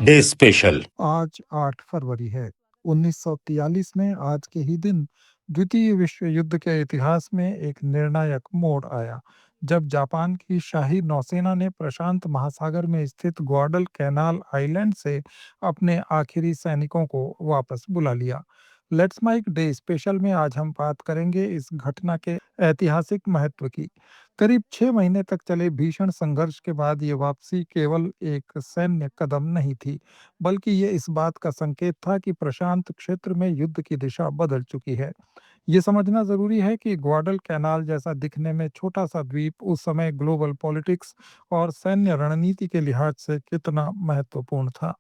Day special. आज 8 फरवरी है। 1943 में आज के ही दिन द्वितीय विश्व युद्ध के इतिहास में एक निर्णायक मोड़ आया, जब जापान की शाही नौसेना ने प्रशांत महासागर में स्थित ग्वाडल कैनाल आइलैंड से अपने आखिरी सैनिकों को वापस बुला लिया। लेट्स माइक डे स्पेशल में आज हम बात करेंगे इस घटना के ऐतिहासिक महत्व की। करीब 6 महीने तक चले भीषण संघर्ष के बाद ये वापसी केवल एक सैन्य कदम नहीं थी, बल्कि ये इस बात का संकेत था कि प्रशांत क्षेत्र में युद्ध की दिशा बदल चुकी है। ये समझना जरूरी है कि ग्वाडल कैनाल जैसा दिखने में छोटा सा द्वीप उस समय ग्लोबल पॉलिटिक्स और सैन्य रणनीति के लिहाज से कितना महत्वपूर्ण था।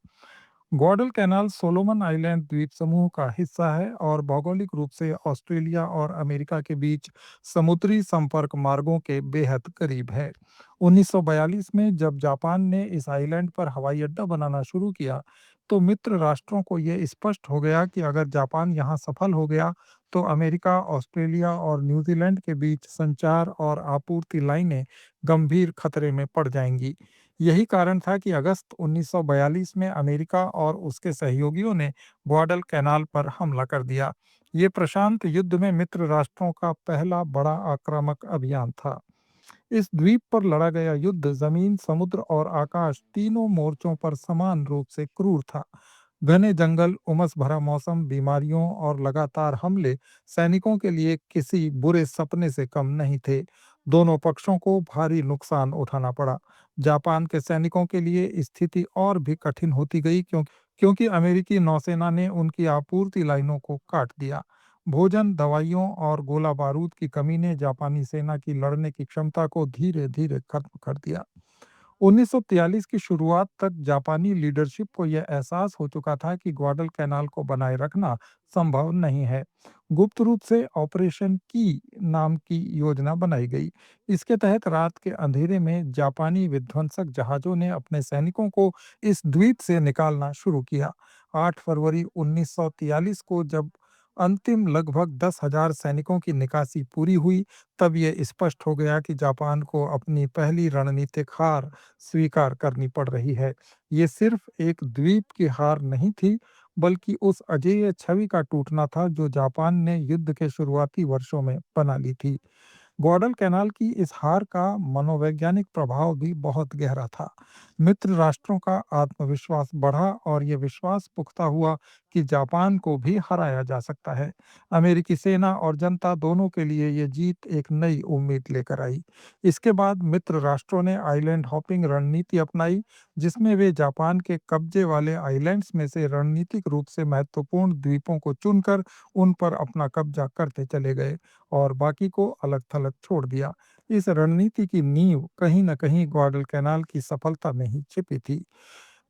ग्वाडल कैनाल सोलोमन आइलैंड द्वीप समूह का हिस्सा है और भौगोलिक रूप से ऑस्ट्रेलिया और अमेरिका के बीच समुद्री संपर्क मार्गों के बेहद करीब है। 1942 में जब जापान ने इस आइलैंड पर हवाई अड्डा बनाना शुरू किया, तो मित्र राष्ट्रों को यह स्पष्ट हो गया कि अगर जापान यहां सफल हो गया, तो अमेरिका, ऑस्ट्रेलिया और न्यूजीलैंड के बीच संचार और आपूर्ति लाइनें गंभीर खतरे में पड़ जाएंगी। यही कारण था कि अगस्त 1942 में अमेरिका और उसके सहयोगियों ने ग्वाडल कैनाल पर हमला कर दिया। ये प्रशांत युद्ध में मित्र राष्ट्रों का पहला बड़ा आक्रामक अभियान था। इस द्वीप पर लड़ा गया युद्ध जमीन, समुद्र और आकाश तीनों मोर्चों पर समान रूप से क्रूर था। घने जंगल, उमस भरा मौसम, बीमारियों और लगातार हमले सैनिकों के लिए किसी बुरे सपने से कम नहीं थे। दोनों पक्षों को भारी नुकसान उठाना पड़ा। जापान के सैनिकों के लिए स्थिति और भी कठिन होती गई, क्योंकि अमेरिकी नौसेना ने उनकी आपूर्ति लाइनों को काट दिया। भोजन, दवाइयों और गोला बारूद की कमी ने जापानी सेना की लड़ने की क्षमता को धीरे धीरे खत्म कर दिया। 1943 की शुरुआत तक जापानी लीडरशिप को यह एहसास हो चुका था कि ग्वाडल कैनाल को बनाए रखना संभव नहीं है। गुप्त रूप से ऑपरेशन की नाम की योजना बनाई गई। इसके तहत रात के अंधेरे में जापानी विध्वंसक जहाजों ने अपने सैनिकों को इस द्वीप से निकालना शुरू किया। 8 फरवरी 1943 को जब अंतिम लगभग 10,000 सैनिकों की निकासी पूरी हुई, तब यह स्पष्ट हो गया कि जापान को अपनी पहली रणनीतिक हार स्वीकार करनी पड़ रही है। ये सिर्फ एक द्वीप की हार नहीं थी, बल्कि उस अजेय छवि का टूटना था जो जापान ने युद्ध के शुरुआती वर्षों में बना ली थी। ग्वाडल कैनाल की इस हार का मनोवैज्ञानिक प्रभाव भी बहुत गहरा था। मित्र राष्ट्रों का आत्मविश्वास बढ़ा और ये विश्वास पुख्ता हुआ कि जापान को भी हराया जा सकता है। अमेरिकी सेना और जनता दोनों के लिए ये जीत एक नई उम्मीद लेकर आई। इसके बाद मित्र राष्ट्रों ने आइलैंड हॉपिंग रणनीति अपनाई, जिसमें वे जापान के कब्जे वाले आइलैंड्स में से रणनीतिक रूप से महत्वपूर्ण द्वीपों को चुनकर उन पर अपना कब्जा करते चले गए और बाकी को अलग-थलग छोड़ दिया। इस रणनीति की नींव कहीं न कहीं ग्वाडल कैनाल की सफलता में ही छिपी थी।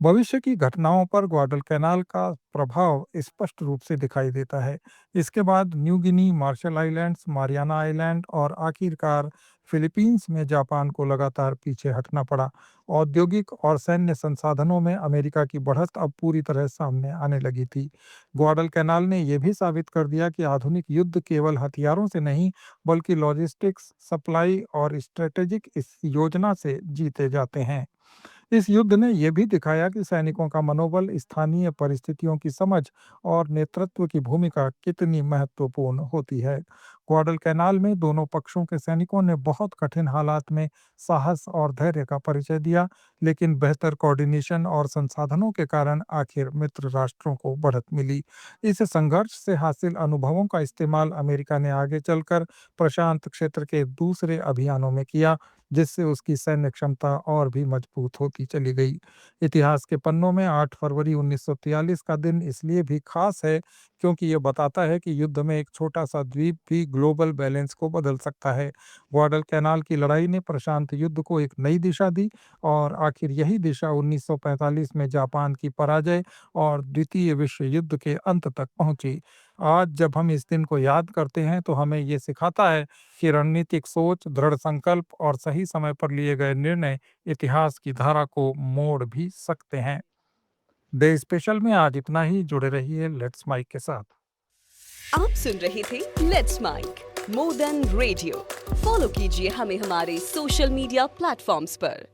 भविष्य की घटनाओं पर ग्वाडल कैनाल का प्रभाव स्पष्ट रूप से दिखाई देता है। इसके बाद New Guinea, Marshall Islands, Mariana island और आखिरकार फिलीपींस में जापान को लगातार पीछे हटना पड़ा। औद्योगिक और सैन्य संसाधनों में अमेरिका की बढ़त अब पूरी तरह सामने आने लगी थी। ग्वाडल कैनाल ने यह भी साबित कर दिया कि आधुनिक युद्ध केवल हथियारों से नहीं, बल्कि लॉजिस्टिक्स, सप्लाई और स्ट्रेटेजिक इस योजना से जीते जाते हैं। इस युद्ध ने यह भी दिखाया कि सैनिकों का मनोबल, स्थानीय परिस्थितियों की समझ और नेतृत्व की भूमिका कितनी महत्वपूर्ण होती है। ग्वाडल कैनाल में दोनों पक्षों के सैनिकों ने बहुत कठिन हालात में साहस और धैर्य का परिचय दिया, लेकिन बेहतर कोऑर्डिनेशन और संसाधनों के कारण आखिर मित्र राष्ट्रों को बढ़त मिली। इस संघर्ष से हासिल अनुभवों का इस्तेमाल अमेरिका ने आगे चलकर प्रशांत क्षेत्र के दूसरे अभियानों में किया, जिससे उसकी सैन्य क्षमता और भी मजबूत होती चली गई। इतिहास के पन्नों में 8 फरवरी 1943 का दिन इसलिए भी खास है, क्योंकि ये बताता है कि युद्ध में एक छोटा सा द्वीप भी ग्लोबल बैलेंस को बदल सकता है। ग्वाडल कैनाल की लड़ाई ने प्रशांत युद्ध को एक नई दिशा दी और आखिर यही दिशा 1945 में जापान की पराजय और द्वितीय विश्व युद्ध के अंत तक पहुंची। आज जब हम इस दिन को याद करते हैं, तो हमें ये सिखाता है कि रणनीतिक सोच, दृढ़ संकल्प और सही समय पर लिए गए निर्णय इतिहास की धारा को मोड़ भी सकते हैं। डे स्पेशल में आज इतना ही। जुड़े रहिए लेट्स माइक के साथ। आप सुन रहे थे let's make more than radio. Follow कीजिए हमें हमारे सोशल मीडिया प्लेटफॉर्म्स पर।